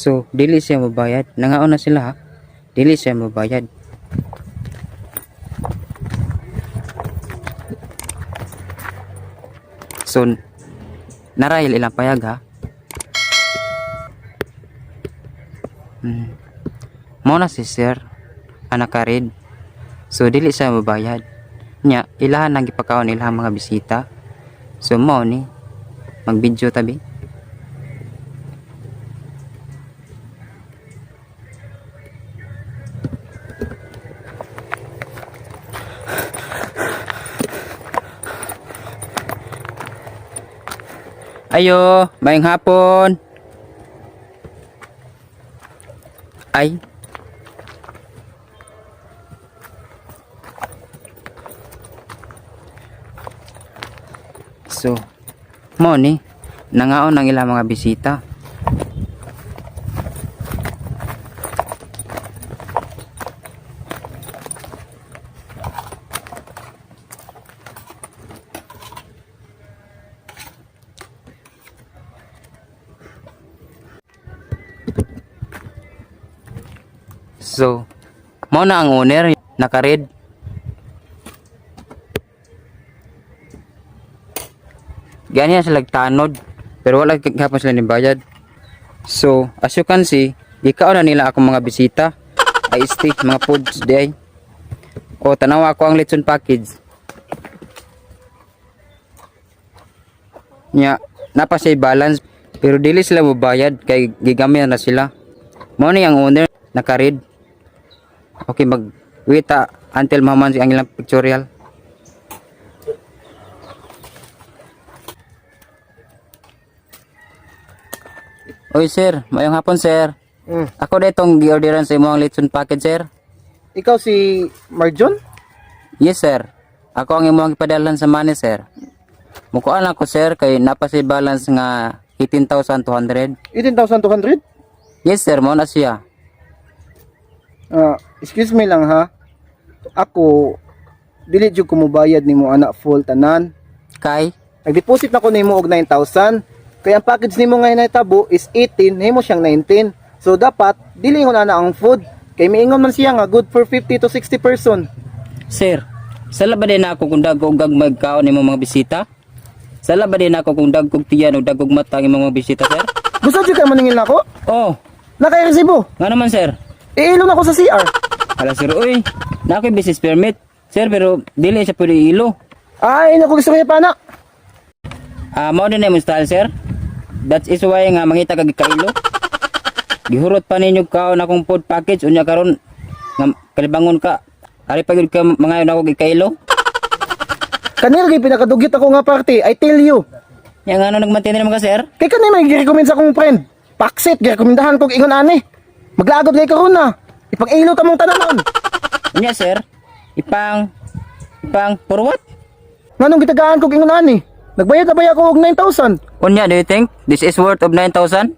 So dili siya mabayad. Nangaon na sila ha. Dili siya mabayad. So narahil ilang payag ha. Mo na si sir anak karid. So dili siya mabayad. Nya ilahan nang gipakaon ilang mga bisita. So mo ni mag-video tabi. Ayo, maayong hapon. Ay. So, mo ni nangaon ang ilang mga bisita. So, mo na ang owner naka-red. Ganyan sila tanod pero wala gihapon sila ni bayad. So, as you can see, ikaw na nila akong mga bisita. Ay steak, mga foods di ay. O tanaw ako ang lechon package. Nya, napa siya balance pero dili sila mabayad kay gigamit na sila. Mo ni ang owner naka-red. Okay, mag-wait until maman ang ilang pictorial. Oy sir, mayong hapon sir. Ako na itong gi-orderan sa imong lechon package sir. Ikaw si Marjon? Yes sir. Ako ang imong ipadalan sa money sir. Mukuan lang ko sir kay napa si balance nga 18,200. 18,200? Yes sir, mo na siya. Excuse me lang ha. Ako dili jud ko mobayad nimo anak full tanan. Kay Nag-deposit na ko nimo og 9,000. Kaya ang package nimo ngayon na tabo is 18, nimo siyang 19. So dapat dili ko na ang food. Kay miingon man siya nga good for 50 to 60 person. sir, sala ba din ako kung dagkog magkaon nimo mga bisita? Sala ba din ako kung dagkog tiyan o dagkog mata ang imong mga bisita sir? Gusto jud kay maningil nako? Oh, Nakay resibo. nga naman sir. Iilo na ko sa CR. Hala sir, uy, na ako'y business permit. Sir, pero dili siya pwede ilo. Ay, naku gusto kaya pa na. Mao din na yung style sir. That is why nga mangita kag kailo. Gihurot pa ninyo kaon akong food package unya karon nga kalibangon ka. Ari pa gyud ka mangayon ako gikailo. Kanil gay pinakadugyot ako nga party, I tell you. Yang ano nagmantin naman ka sir? Kay kanil may gi-recommend sa akong friend. Paksit, gi-rekomendahan kog ingon ani. Maglaagod kay karon na. Ipag-ilo ta mong tananon. Unya sir, ipang for what? Nganong gitagaan kog ingon ani? Nagbayad na ba ako og 9,000? Unya, do you think this is worth of 9,000?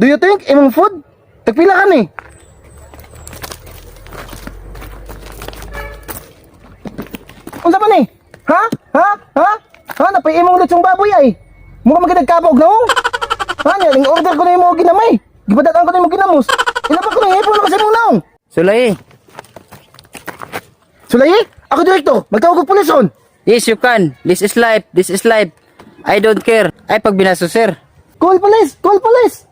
Do you think imong food? Tagpila ka ni? Unsa pa ni? Ha? Ha? Napay imong lechong baboy ay. Mukha magidagkapog na oh. Ha? Ning order ko na imong ginamay. Gibadakan ko na imong ginamos. Ilabak ko na ipon na kasi mong naong. Sulay. Sulay? Ako direkto. Magtawag og pulis on. Yes, you can. This is life. This is life. I don't care. Ay pag binaso sir. Call police! Call police!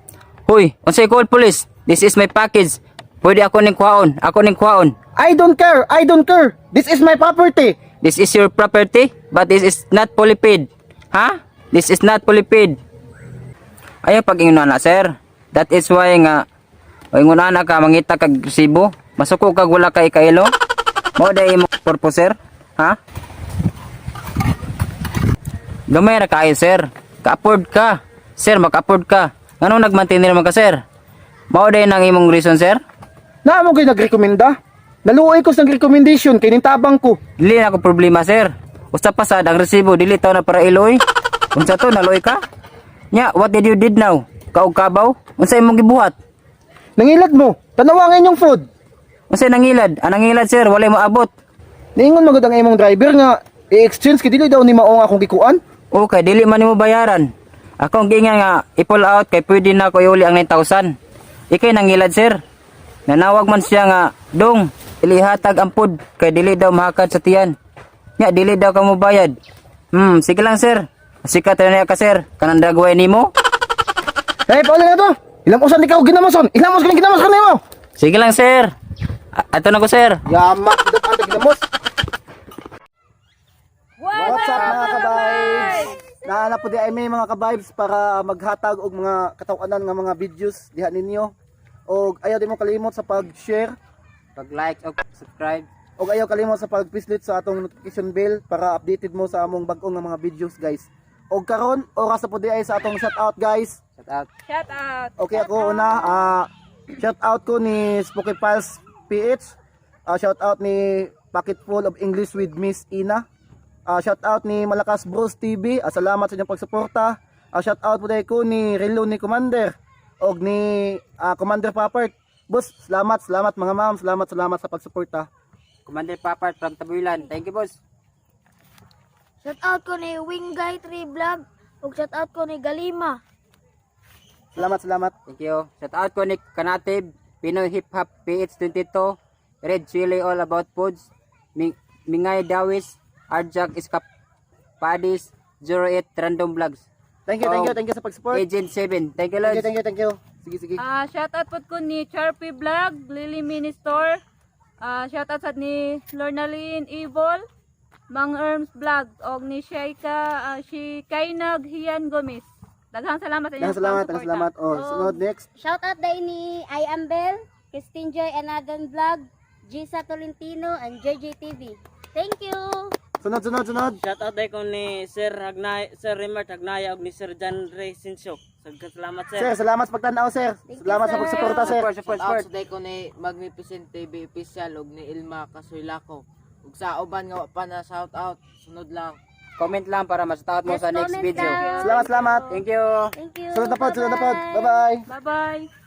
Hoy, unsay call police? This is my package. Pwede ako ning kuhaon. Ako ning kuhaon. I don't care! I don't care! This is my property! This is your property, but this is not fully paid. Ha? This is not fully paid. Ayaw pag-ingon na sir. That is why nga ingon na ka mangita kag resibo. Masuko kag wala kay kailo. Mo day mo purpose sir. Ha? Gamay ra kayo sir. Ka-afford ka. Sir, maka-afford ka. Nganong nagmantinir man ka sir? Mao day nang imong reason sir? Na mo gyud nagrekomenda. Naluoy ko sa recommendation kay ning tabang ko. Dili na ko problema sir. Usa pa sad ang resibo dili taw na para iloy. Unsa to naluoy ka? Nya, what did you did now? Kaog kabaw? Unsa imong gibuhat? Nangilad mo. Tanawangan yung food. Unsay nangilad? Ang nangilad sir, walay moabot. Niingon magud ang imong driver nga i-exchange kay dili daw ni mao nga akong gikuan. Okay, dili man nimo bayaran. Ako ang gingan nga i-pull out kay pwede na ko iuli ang 9,000. Ikay nangilad sir. Nanawag man siya nga, dong, ilihatag ang pud kay dili daw mahakad sa tiyan. Nya dili daw ka mo bayad. Sige lang sir. Sikat na ka sir. Kanang dagway nimo. Eh, pauli na to. Ilang usan ikaw ginamoson. Ilamos ka ng ginamos ka nimo. Sige lang sir. Ato na ko sir. Yamak dito ang ginamos. What's up mga ka-vibes? Naana po di ay may mga ka-vibes para maghatag og mga katawanan nga mga videos diha ninyo. Og ayaw di mo kalimot sa pag-share. Pag-like o subscribe. Og ayaw kalimot sa pag-pislit sa atong notification bell para updated mo sa among bag-ong nga mga videos guys. Og karon oras na po di ay sa atong shoutout guys. Shout out. Shout out. Okay ako una, shoutout ko ni Spooky Pals PH. Shoutout ni Pocketful of English with Miss Ina. Shoutout ni Malakas Bros TV. Salamat sa inyong pagsuporta. Shoutout po dahil ko ni Relo ni Commander og ni Commander Papert. Boss, salamat mga ma'am. Salamat sa pagsuporta. Commander Papart from Tabuilan. Thank you boss. Shout out ko ni Wingay 3 Vlog ug shout out ko ni Galima. Salamat. Thank you. Shout out ko ni Kanatib, Pinoy Hip Hop PH22, Red Chili All About Foods, Mingay Dawis, Arjak Iskap Padis, 08 Random Vlogs. Thank you sa pag-support. Agent 7. Thank you, Lord. Thank you. Sige. Shout out po ko ni Charpy Vlog, Lily Mini Store. Shout out sa ni Lornaline Evil, Mang Erms Vlog og ni Shikainag Hian Gomez. Daghang salamat sa inyong Salamat. Sunod next. Shout out day ni I Am Bell, Christine Joy Anadan Vlog, Gisa Tolentino and JJ TV. Thank you. Sunod. Shout out day ko ni Sir Rimert Hagnaya ug ni Sir John Ray Sinsyo. Salamat sir. Sir, salamat sa pagtanaw, sir. Salamat sa pagsuporta, sir. Support. Today ko ni Magnificent TV official ug ni Ilma Kasoylako. Ug sa uban nga wa pa na shout out, sunod lang. Comment lang para mas-shout mo Just sa next comment video. down. Salamat. Thank you. Thank you. Sunod na pod. Bye-bye. Bye-bye.